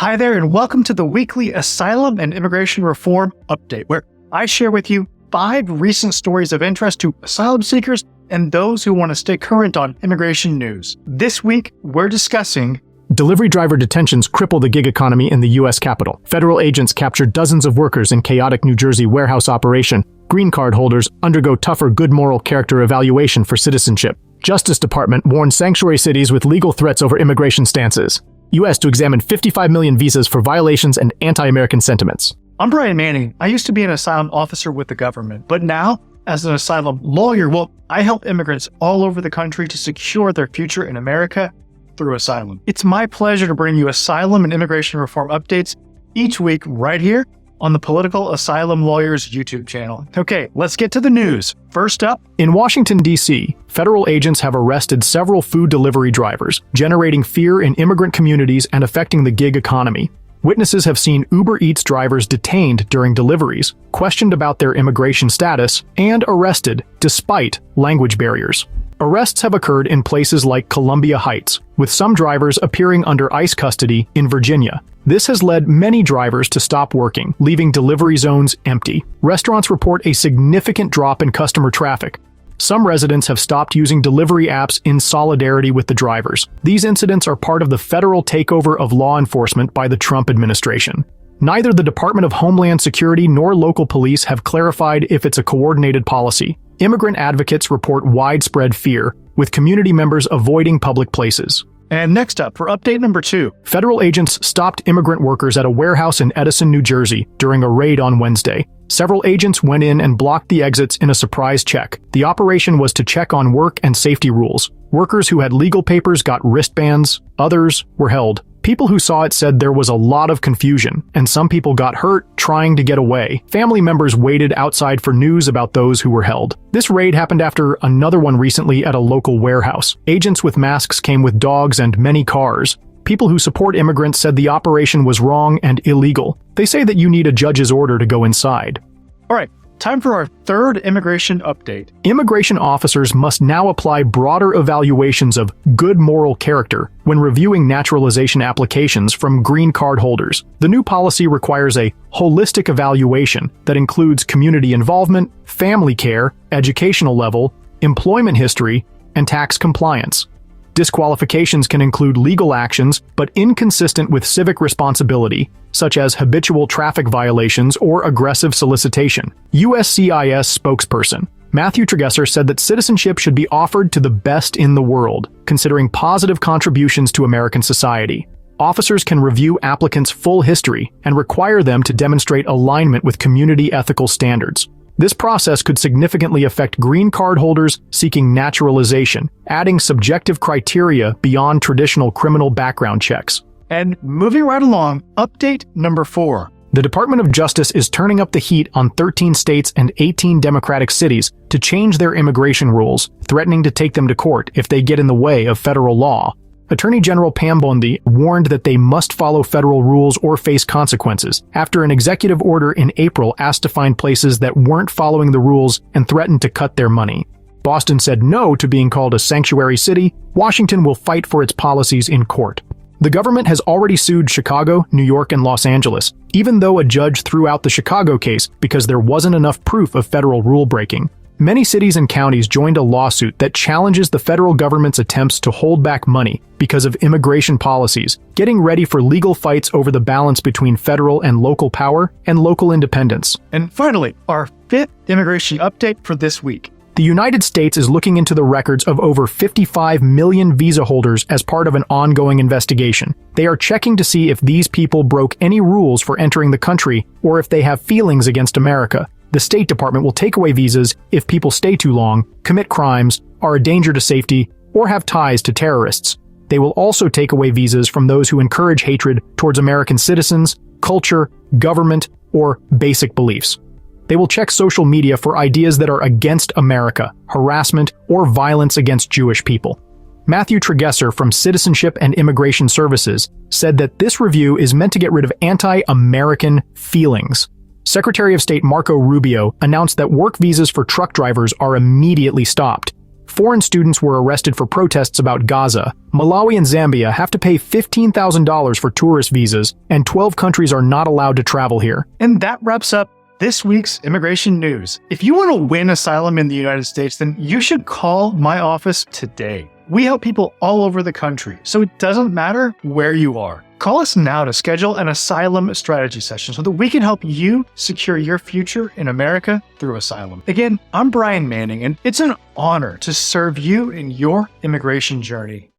Hi there, and welcome to the weekly Asylum and Immigration Reform Update, where I share with you 5 recent stories of interest to asylum seekers and those who want to stay current on immigration news. This week, we're discussing delivery driver detentions cripple the gig economy in the U.S. Capitol. Federal agents capture dozens of workers in chaotic New Jersey warehouse operation. Green card holders undergo tougher good moral character evaluation for citizenship. Justice Department warns sanctuary cities with legal threats over immigration stances. U.S. to examine 55 million visas for violations and anti-American sentiments. I'm Brian Manning. I used to be an asylum officer with the government, but now, as an asylum lawyer, I help immigrants all over the country to secure their future in America through asylum. It's my pleasure to bring you asylum and immigration reform updates each week right here on the Political Asylum Lawyers YouTube channel. Okay, let's get to the news. First up, in Washington, D.C., federal agents have arrested several food delivery drivers, generating fear in immigrant communities and affecting the gig economy. Witnesses have seen Uber Eats drivers detained during deliveries, questioned about their immigration status, and arrested despite language barriers. Arrests have occurred in places like Columbia Heights, with some drivers appearing under ICE custody in Virginia. This has led many drivers to stop working, leaving delivery zones empty. Restaurants report a significant drop in customer traffic. Some residents have stopped using delivery apps in solidarity with the drivers. These incidents are part of the federal takeover of law enforcement by the Trump administration. Neither the Department of Homeland Security nor local police have clarified if it's a coordinated policy. Immigrant advocates report widespread fear, with community members avoiding public places. And next up, for update number 2. Federal agents stopped immigrant workers at a warehouse in Edison, New Jersey, during a raid on Wednesday. Several agents went in and blocked the exits in a surprise check. The operation was to check on work and safety rules. Workers who had legal papers got wristbands, others were held. People who saw it said there was a lot of confusion, and some people got hurt trying to get away. Family members waited outside for news about those who were held. This raid happened after another one recently at a local warehouse. Agents with masks came with dogs and many cars. People who support immigrants said the operation was wrong and illegal. They say that you need a judge's order to go inside. All right, time for our third immigration update. Immigration officers must now apply broader evaluations of good moral character when reviewing naturalization applications from green card holders. The new policy requires a holistic evaluation that includes community involvement, family care, educational level, employment history, and tax compliance. Disqualifications can include legal actions, but inconsistent with civic responsibility, such as habitual traffic violations or aggressive solicitation. USCIS spokesperson Matthew Tragesser said that citizenship should be offered to the best in the world, considering positive contributions to American society. Officers can review applicants' full history and require them to demonstrate alignment with community ethical standards. This process could significantly affect green card holders seeking naturalization, adding subjective criteria beyond traditional criminal background checks. And moving right along, update number 4. The Department of Justice is turning up the heat on 13 states and 18 Democratic cities to change their immigration rules, threatening to take them to court if they get in the way of federal law. Attorney General Pam Bondi warned that they must follow federal rules or face consequences after an executive order in April asked to find places that weren't following the rules and threatened to cut their money. Boston said no to being called a sanctuary city. Washington will fight for its policies in court. The government has already sued Chicago, New York, and Los Angeles, even though a judge threw out the Chicago case because there wasn't enough proof of federal rule breaking. Many cities and counties joined a lawsuit that challenges the federal government's attempts to hold back money because of immigration policies, getting ready for legal fights over the balance between federal and local power and local independence. And finally, our 5th immigration update for this week. The United States is looking into the records of over 55 million visa holders as part of an ongoing investigation. They are checking to see if these people broke any rules for entering the country or if they have feelings against America. The State Department will take away visas if people stay too long, commit crimes, are a danger to safety, or have ties to terrorists. They will also take away visas from those who encourage hatred towards American citizens, culture, government, or basic beliefs. They will check social media for ideas that are against America, harassment, or violence against Jewish people. Matthew Tragesser from Citizenship and Immigration Services said that this review is meant to get rid of anti-American feelings. Secretary of State Marco Rubio announced that work visas for truck drivers are immediately stopped. Foreign students were arrested for protests about Gaza. Malawi and Zambia have to pay $15,000 for tourist visas, and 12 countries are not allowed to travel here. And that wraps up this week's immigration news. If you want to win asylum in the United States, then you should call my office today. We help people all over the country, so it doesn't matter where you are. Call us now to schedule an Asylum Strategy Session so that we can help you secure your future in America through asylum. Again, I'm Brian Manning, and it's an honor to serve you in your immigration journey.